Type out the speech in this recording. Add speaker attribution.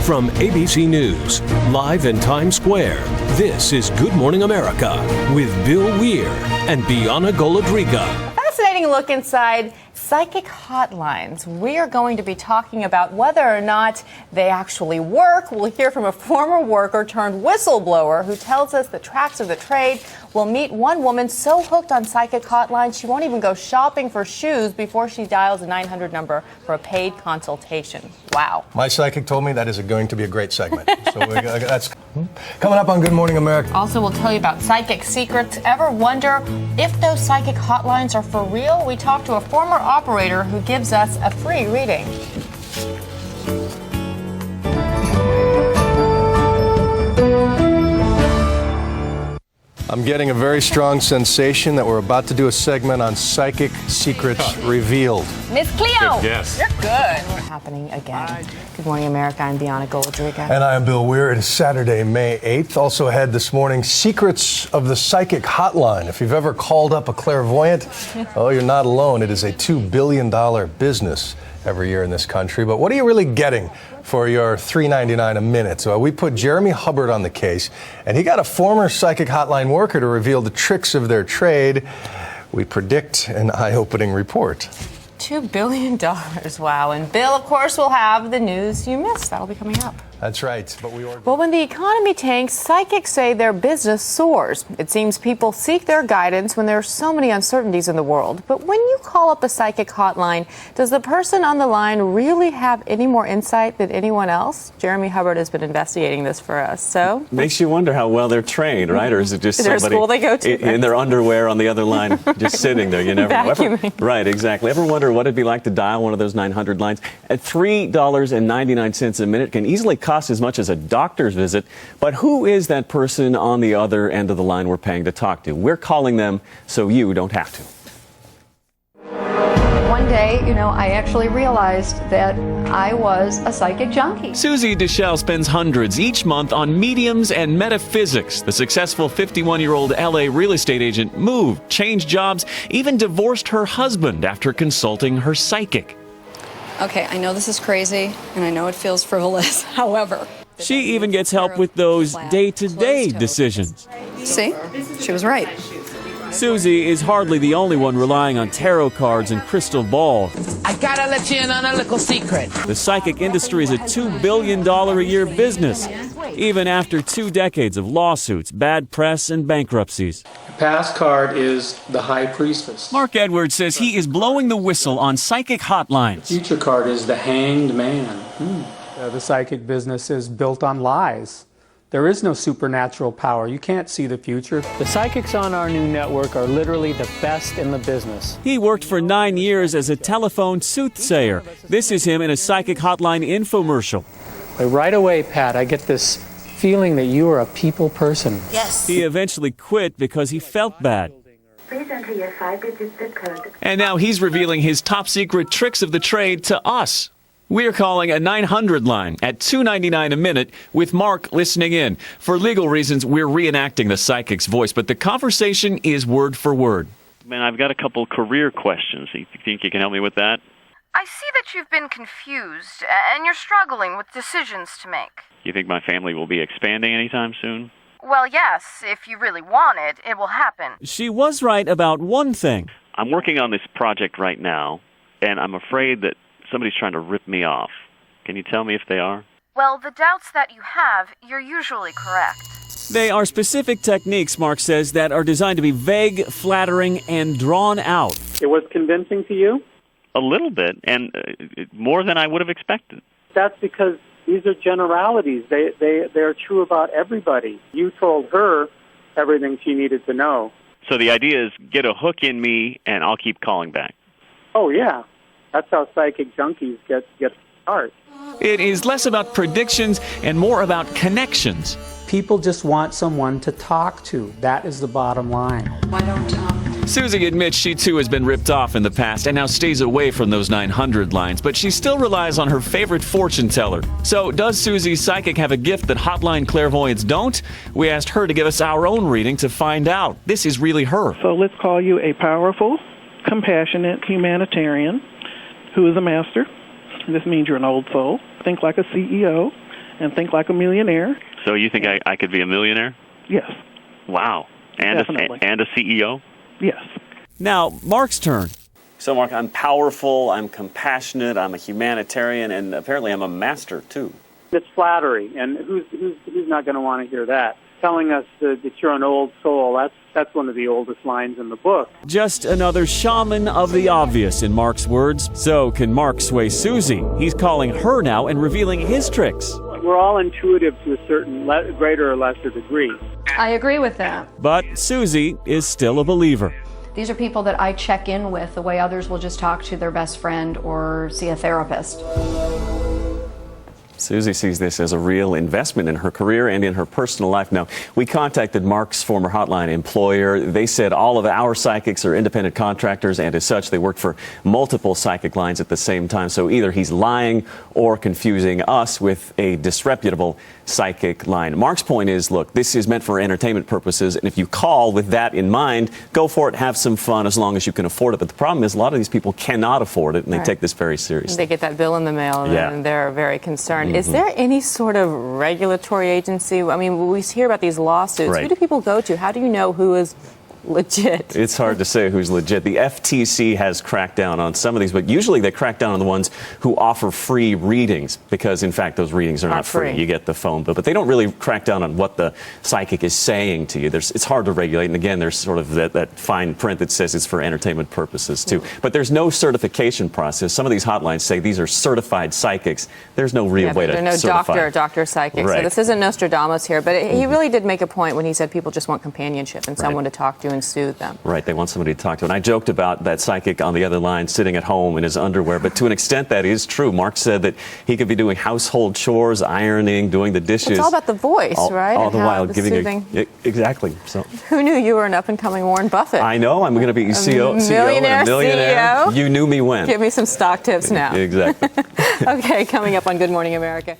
Speaker 1: From ABC News, live in Times Square, this is Good Morning America with Bill Weir and Bianna Golodriga.
Speaker 2: Fascinating look inside psychic hotlines. We are going to be talking about whether or not they actually work. We'll hear from a former worker turned whistleblower who tells us the tracks of the trade. We'll meet one woman so hooked on psychic hotlines she won't even go shopping for shoes before she dials a 900 number for a paid consultation. Wow.
Speaker 3: My psychic told me that is going to be a great segment. So that's coming up on Good Morning America.
Speaker 2: Also, we'll tell you about psychic secrets. Ever wonder if those psychic hotlines are for real? We talked to a former operator who gives us a free reading.
Speaker 3: I'm getting a very strong sensation that we're about to do a segment on psychic secrets revealed.
Speaker 2: Miss Cleo!
Speaker 4: Yes.
Speaker 2: You're good. We're happening again. Good Morning America. I'm Bianna Golodriga.
Speaker 3: And I am Bill Weir. It is Saturday, May 8th. Also ahead this morning, secrets of the psychic hotline. If you've ever called up a clairvoyant, oh, you're not alone. It is a $2 billion business every year in this country. But what are you really getting for your $3.99 a minute? So we put Jeremy Hubbard on the case, and he got a former psychic hotline worker to reveal the tricks of their trade. We predict an eye-opening report.
Speaker 2: $2 billion. Wow. And Bill, of course, will have the news you missed. That'll be coming up.
Speaker 3: That's right.
Speaker 2: But when the economy tanks, psychics say their business soars. It seems people seek their guidance when there are so many uncertainties in the world. But when you call up a psychic hotline, does the person on the line really have any more insight than anyone else? Jeremy Hubbard has been investigating this for us. So
Speaker 4: makes you wonder how well they're trained, right? Or is it just somebody
Speaker 2: school they go to,
Speaker 4: in their underwear on the other line, just sitting there? You never know. Right, exactly. Ever wonder what it'd be like to dial one of those 900 lines? At $3.99 a minute can easily cost as much as a doctor's visit. But who is that person on the other end of the line we're paying to talk to? We're calling them so you don't have to.
Speaker 5: One day, I actually realized that I was a psychic junkie.
Speaker 4: Susie Deschelle spends hundreds each month on mediums and metaphysics. The successful 51-year-old LA real estate agent moved, changed jobs, even divorced her husband after consulting her psychic.
Speaker 5: Okay, I know this is crazy, and I know it feels frivolous. However,
Speaker 4: she even gets help with those day-to-day decisions.
Speaker 5: See? She was right.
Speaker 4: Susie is hardly the only one relying on tarot cards and crystal balls.
Speaker 6: I gotta let you in on a little secret.
Speaker 4: The psychic industry is a $2 billion a year business, even after 2 decades of lawsuits, bad press, and bankruptcies.
Speaker 7: The past card is the High Priestess.
Speaker 4: Mark Edwards says he is blowing the whistle on psychic hotlines.
Speaker 7: The future card is the Hanged Man.
Speaker 8: The psychic business is built on lies. There is no supernatural power. You can't see the future. The psychics on our new network are literally the best in the business.
Speaker 4: He worked for 9 years as a telephone soothsayer. This is him in a psychic hotline infomercial.
Speaker 8: Right away, Pat, I get this feeling that you are a people person.
Speaker 6: Yes.
Speaker 4: He eventually quit because he felt bad.
Speaker 9: Please enter your 5-digit zip code.
Speaker 4: And now he's revealing his top secret tricks of the trade to us. We're calling a 900 line at $2.99 a minute with Mark listening in. For legal reasons, we're reenacting the psychic's voice, but the conversation is word for word.
Speaker 10: Man, I've got a couple career questions. You think you can help me with that?
Speaker 11: I see that you've been confused, and you're struggling with decisions to make.
Speaker 10: You think my family will be expanding anytime soon?
Speaker 11: Well, yes, if you really want it, it will happen.
Speaker 4: She was right about one thing.
Speaker 10: I'm working on this project right now, and I'm afraid that somebody's trying to rip me off. Can you tell me if they are?
Speaker 11: Well, the doubts that you have, you're usually correct.
Speaker 4: They are specific techniques, Mark says, that are designed to be vague, flattering, and drawn out.
Speaker 7: It was convincing to you?
Speaker 10: A little bit, and more than I would have expected.
Speaker 7: That's because these are generalities. They're true about everybody. You told her everything she needed to know.
Speaker 10: So the idea is get a hook in me, and I'll keep calling back.
Speaker 7: Oh, yeah. That's how psychic junkies get started.
Speaker 4: It is less about predictions and more about connections.
Speaker 8: People just want someone to talk to. That is the bottom line.
Speaker 5: Why don't
Speaker 4: Susie admits she too has been ripped off in the past and now stays away from those 900 lines, but she still relies on her favorite fortune teller. So does Susie's psychic have a gift that hotline clairvoyants don't? We asked her to give us our own reading to find out. This is really her.
Speaker 12: So let's call you a powerful, compassionate humanitarian who is a master. This means you're an old soul. Think like a CEO and think like a millionaire.
Speaker 10: So you think I could be a millionaire?
Speaker 12: Yes.
Speaker 10: Wow. And
Speaker 12: Definitely.
Speaker 10: and a CEO?
Speaker 12: Yes.
Speaker 4: Now, Mark's turn. So, Mark, I'm powerful, I'm compassionate, I'm a humanitarian, and apparently I'm a master, too.
Speaker 7: It's flattery, and who's not going to want to hear that? Telling us that you're an old soul, that's one of the oldest lines in the book.
Speaker 4: Just another shaman of the obvious, in Mark's words. So can Mark sway Susie? He's calling her now and revealing his tricks.
Speaker 7: We're all intuitive to a certain greater or lesser degree.
Speaker 5: I agree with that.
Speaker 4: But Susie is still a believer.
Speaker 5: These are people that I check in with the way others will just talk to their best friend or see a therapist.
Speaker 4: Susie sees this as a real investment in her career and in her personal life. Now, we contacted Mark's former hotline employer. They said all of our psychics are independent contractors, and as such, they work for multiple psychic lines at the same time. So either he's lying or confusing us with a disreputable psychic line. Mark's point is, look, this is meant for entertainment purposes, and if you call with that in mind, go for it, have some fun as long as you can afford it. But the problem is a lot of these people cannot afford it, and they take this very seriously.
Speaker 2: They get that bill in the mail, and they're very concerned. Is there any sort of regulatory agency? I mean, we hear about these lawsuits.
Speaker 4: Right.
Speaker 2: Who do people go to? How do you know who is legit?
Speaker 4: It's hard to say who's legit. The FTC has cracked down on some of these, but usually they crack down on the ones who offer free readings because, in fact, those readings are not free. You get the phone bill, but they don't really crack down on what the psychic is saying to you. It's hard to regulate, and again, there's sort of that fine print that says it's for entertainment purposes, too. But there's no certification process. Some of these hotlines say these are certified psychics. There's no real way to certify.
Speaker 2: There's no doctor psychic.
Speaker 4: Right.
Speaker 2: So this isn't Nostradamus here, but he really did make a point when he said people just want companionship and someone to talk to and soothe them.
Speaker 4: Right, they want somebody to talk to. And I joked about that psychic on the other line sitting at home in his underwear, but to an extent that is true. Mark said that he could be doing household chores, ironing, doing the dishes.
Speaker 2: It's all about the voice, right?
Speaker 4: All the while
Speaker 2: the
Speaker 4: giving exactly. So
Speaker 2: who knew you were an up-and-coming Warren Buffett?
Speaker 4: I know. I'm going to be CEO
Speaker 2: millionaire
Speaker 4: and a millionaire.
Speaker 2: CEO.
Speaker 4: You knew me when.
Speaker 2: Give me some stock tips now.
Speaker 4: Exactly.
Speaker 2: Okay, coming up on Good Morning America.